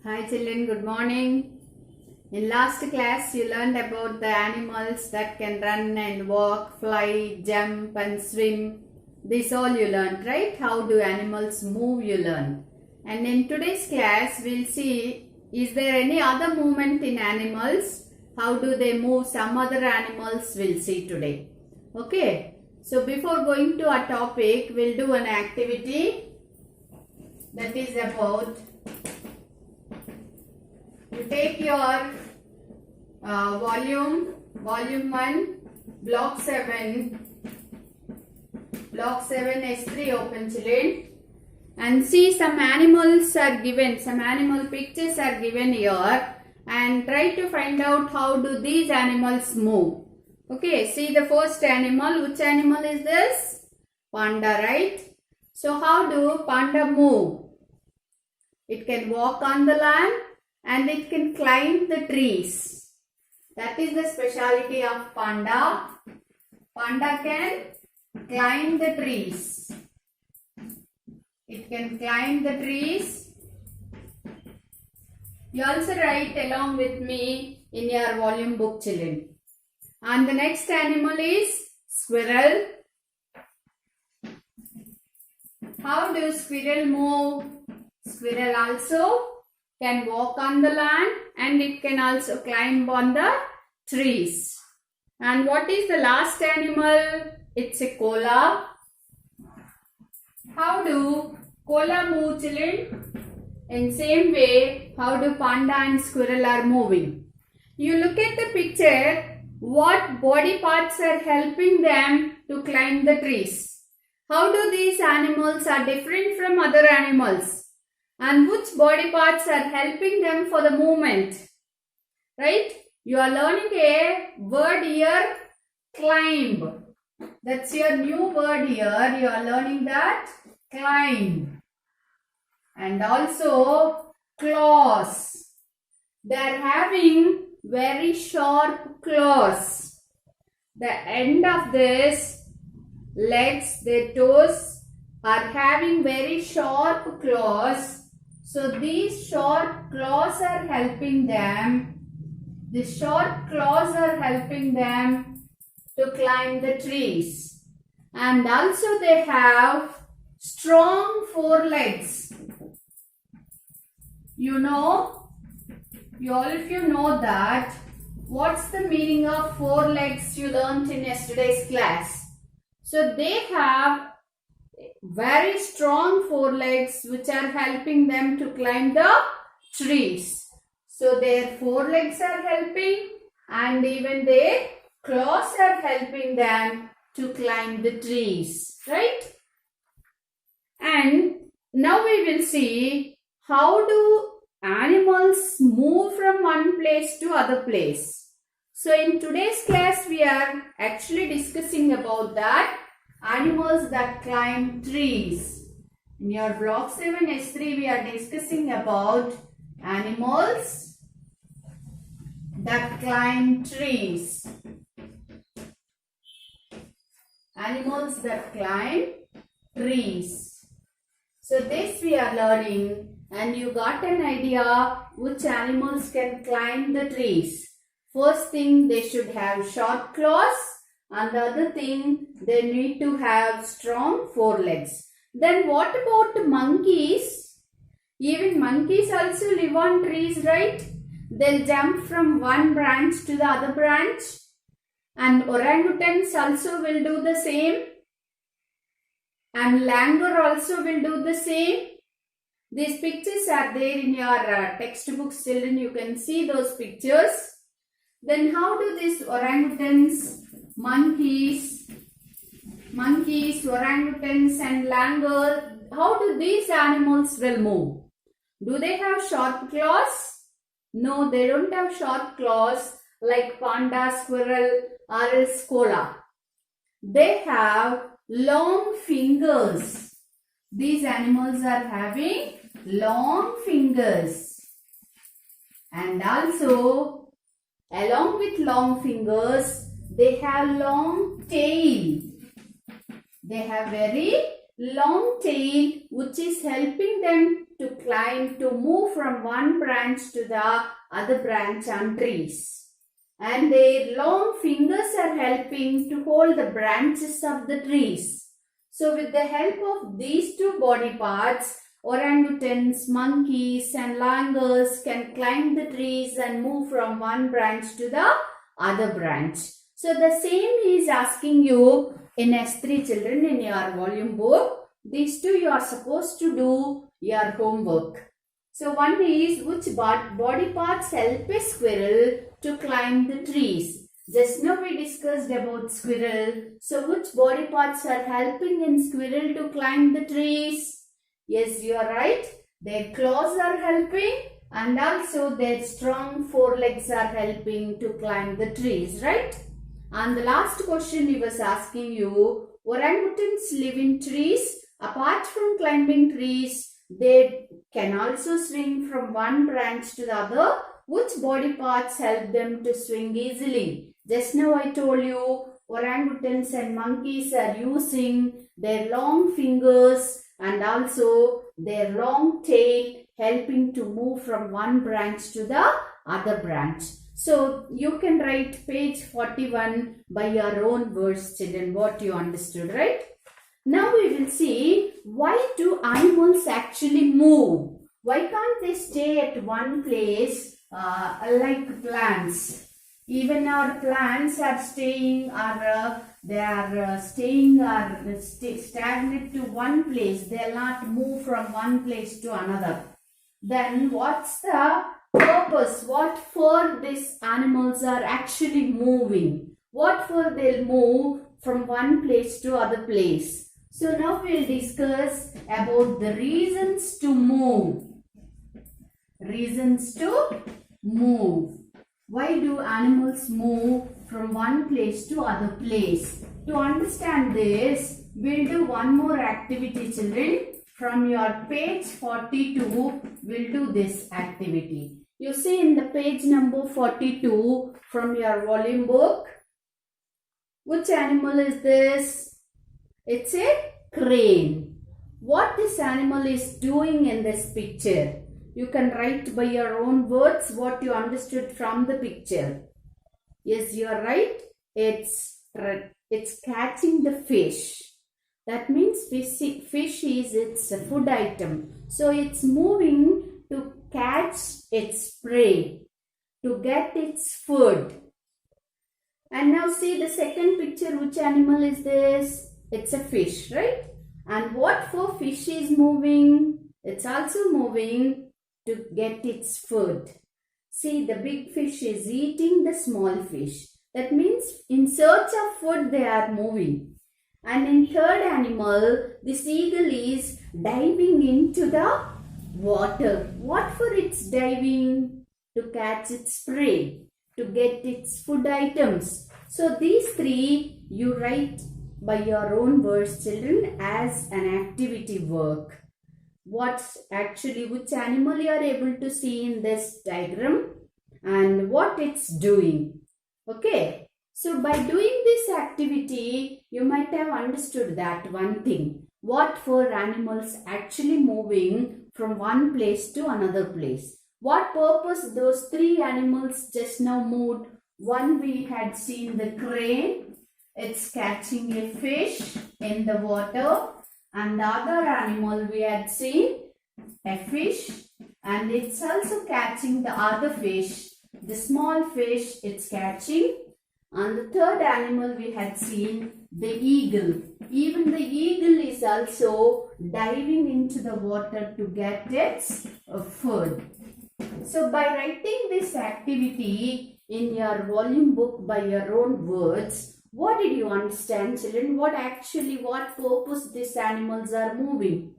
Hi children, good morning. In last class you learned about the animals that can run and walk, fly, jump and swim. This all you learned, right? How do animals move you learned. And in today's class we'll see, is there any other movement in animals? How do they move? Some other animals we'll see today. Okay. So before going to our topic, we'll do an activity that is about, you take your volume 1, block 7 S3 open children, and see some animals are given, some animal pictures are given here, and try to find out how do these animals move. Okay, see the first animal. Which animal is this? Panda, right? So how do panda move? It can walk on the land and it can climb the trees. That is the speciality of panda. Panda can climb the trees. It can climb the trees. You also write along with me in your volume book, children. And the next animal is squirrel. How do squirrel move? Squirrel also can walk on the land and it can also climb on the trees. And what is the last animal? It's a koala. How do koala move, children? In same way, how do panda and squirrel are moving? You look at the picture, what body parts are helping them to climb the trees? How do these animals are different from other animals? And which body parts are helping them for the movement? Right? You are learning a word here, climb. That's your new word here. You are learning that, climb. And also claws. They are having very sharp claws. The end of this legs, their toes are having very sharp claws. So these sharp claws are helping them. The sharp claws are helping them to climb the trees. And also they have strong forelegs. All of you know that. What's the meaning of forelegs you learnt in yesterday's class? So they have very strong forelegs which are helping them to climb the trees. So their forelegs are helping and even their claws are helping them to climb the trees. Right? And now we will see how do animals move from one place to other place. So in today's class we are actually discussing about that. Animals that climb trees. In your block 7 S3 we are discussing about animals that climb trees. Animals that climb trees. So this we are learning, and you got an idea which animals can climb the trees. First thing, they should have short claws. And the other thing, they need to have strong forelegs. Then what about monkeys? Even monkeys also live on trees, right? They'll jump from one branch to the other branch. And orangutans also will do the same. And langur also will do the same. These pictures are there in your textbooks, children. You can see those pictures. Then how do these orangutans, monkeys, orangutans and langur, how do these animals will move? Do they have sharp claws? No, they don't have sharp claws like panda, squirrel or else koala. They have long fingers. These animals are having long fingers. And also, along with long fingers, they have long tail. They have very long tail which is helping them to climb, to move from one branch to the other branch on trees. And their long fingers are helping to hold the branches of the trees. So with the help of these two body parts, orangutans, monkeys and langurs can climb the trees and move from one branch to the other branch. So the same he is asking you in S3 children in your volume book. These two you are supposed to do your homework. So one is which body parts help a squirrel to climb the trees. Just now we discussed about squirrel. So which body parts are helping in squirrel to climb the trees? Yes, you are right. Their claws are helping and also their strong forelegs are helping to climb the trees, right? And the last question he was asking you, orangutans live in trees. Apart from climbing trees, they can also swing from one branch to the other. Which body parts help them to swing easily? Just now I told you orangutans and monkeys are using their long fingers and also their long tail helping to move from one branch to the other branch. So you can write page 41 by your own words, children, what you understood, right? Now we will see why do animals actually move? Why can't they stay at one place like plants? Even our plants are staying stagnant to one place. They will not move from one place to another. Then what's the purpose? What for these animals are actually moving? What for they'll move from one place to other place? So now we'll discuss about the reasons to move. Reasons to move. Why do animals move from one place to other place? To understand this, we'll do one more activity, children. From your page 42, we'll do this activity. You see in the page number 42 from your volume book, which animal is this? It's a crane. What this animal is doing in this picture? You can write by your own words what you understood from the picture. Yes, you are right. It's catching the fish. That means fish is its food item. So it's moving to catch its prey, to get its food. And now see the second picture. Which animal is this? It's a fish, right? And what for fish is moving? It's also moving to get its food. See, the big fish is eating the small fish. That means in search of food they are moving. And in third animal, this eagle is diving into the water. What for it's diving? To catch its prey, to get its food items. So these three you write by your own words, children, as an activity work. What's actually, which animal you are able to see in this diagram and what it's doing. Okay. So by doing this activity, you might have understood that one thing. What for animals actually moving from one place to another place. What purpose those three animals just now moved? One we had seen the crane. It's catching a fish in the water. And the other animal we had seen a fish. And it's also catching the other fish. The small fish it's catching. And the third animal we had seen the eagle. Even the eagle is also diving into the water to get its food. So by writing this activity in your volume book by your own words, what did you understand, children? What purpose these animals are moving?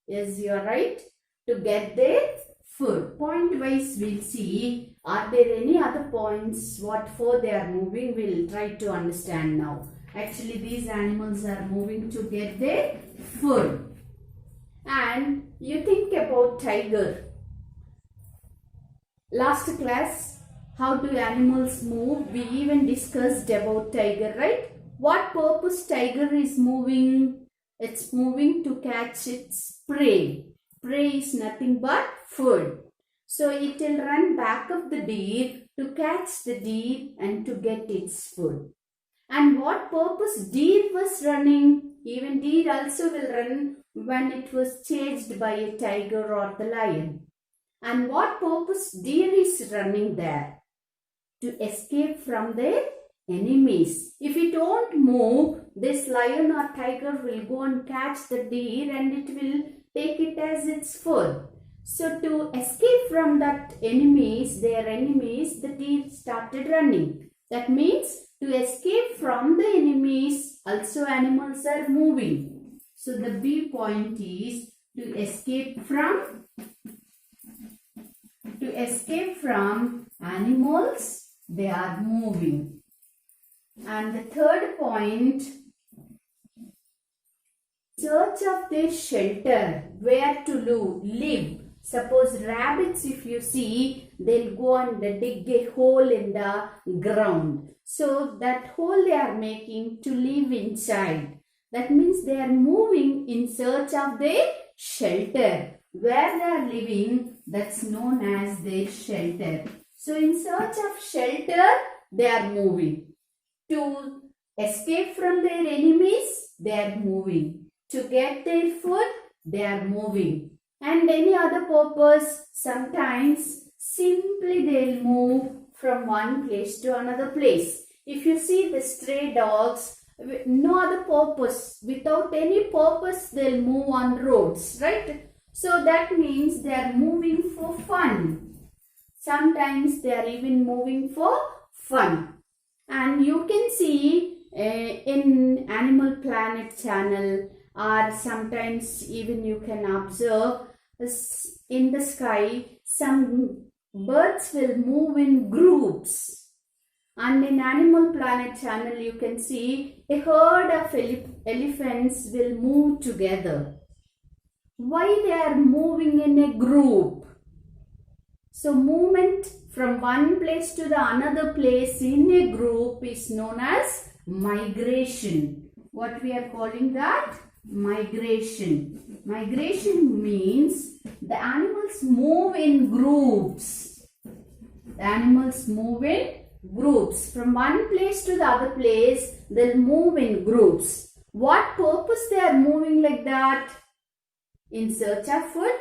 Yes, you are right. To get their food. Point wise we'll see. Are there any other points what for they are moving? We'll try to understand now. Actually these animals are moving to get their food. And you think about tiger. Last class, how do animals move? We even discussed about tiger, right? What purpose tiger is moving? It's moving to catch its prey, prey is nothing but food. So it will run back of the deer to catch the deer and to get its food. And what purpose deer was running? Even deer also will run when it was chased by a tiger or the lion. And what purpose deer is running there? To escape from their enemies. If it don't move, this lion or tiger will go and catch the deer and it will take it as its food. So to escape from that enemies, their enemies, the deer started running. That means to escape from the enemies, also animals are moving. So the B point is to escape from animals, they are moving. And the third point, search of their shelter, where to live. Suppose rabbits, if you see, they'll go and dig a hole in the ground. So that hole they are making to live inside. That means they are moving in search of their shelter. Where they are living, that's known as their shelter. So in search of shelter, they are moving. To escape from their enemies, they are moving. To get their food, they are moving. And any other purpose, sometimes simply they'll move from one place to another place. If you see the stray dogs, no other purpose, without any purpose, they'll move on roads, right? So that means they are moving for fun. Sometimes they are even moving for fun. And you can see in Animal Planet channel, or sometimes even you can observe in the sky, some birds will move in groups. And in Animal Planet channel, you can see a herd of elephants will move together. Why they are moving in a group? So movement from one place to the another place in a group is known as migration. What we are calling that? Migration. Migration means the animals move in groups. The animals move in groups. From one place to the other place, they'll move in groups. What purpose they are moving like that? In search of food.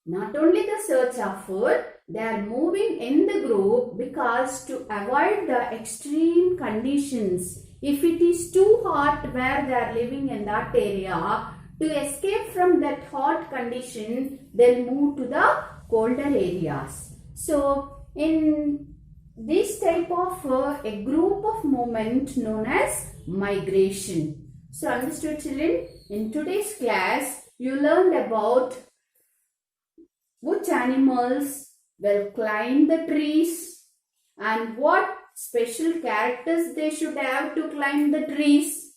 Not only the search of food, they are moving in the group because to avoid the extreme conditions. If it is too hot where they are living in that area, to escape from that hot condition, they'll move to the colder areas. So, in this type of a group of movement known as migration. So, understood children? In today's class, you learned about which animals will climb the trees and what special characters they should have to climb the trees.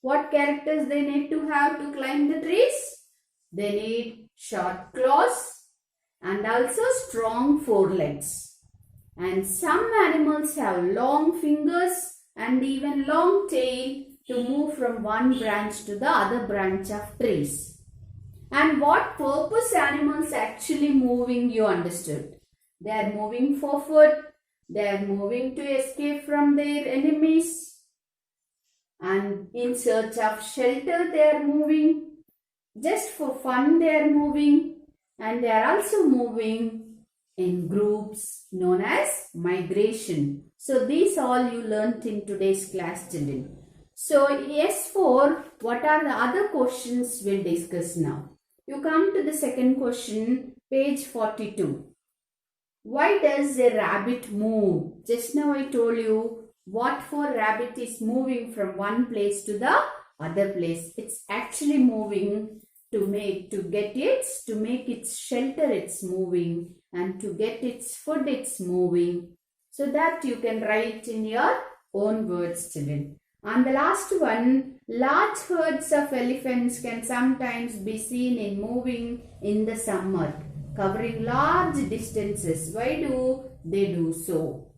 What characters they need to have to climb the trees? They need short claws and also strong forelegs. And some animals have long fingers and even long tail to move from one branch to the other branch of trees. And what purpose animals actually moving, you understood. They are moving for food. They are moving to escape from their enemies. And in search of shelter they are moving. Just for fun they are moving. And they are also moving in groups known as migration. So these all you learnt in today's class, children. So S4, what are the other questions we'll discuss now? You come to the second question, page 42. Why does a rabbit move? Just now I told you what for rabbit is moving from one place to the other place. It's actually moving to make its shelter, it's moving, and to get its food, it's moving. So that you can write in your own words, children. And the last one, large herds of elephants can sometimes be seen in moving in the summer, covering large distances. Why do they do so?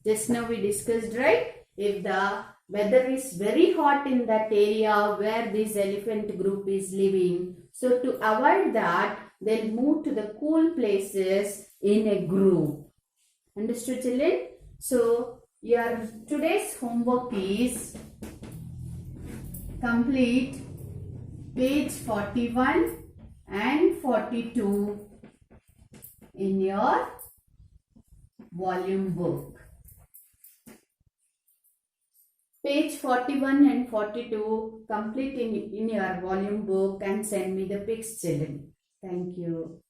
Just now we discussed, right? If the weather is very hot in that area where this elephant group is living, So to avoid that, they'll move to the cool places in a group. Understood, children? So your today's homework is complete page 41 and 42 in your volume book. Page 41 and 42 complete in your volume book and send me the pics, children. Thank you.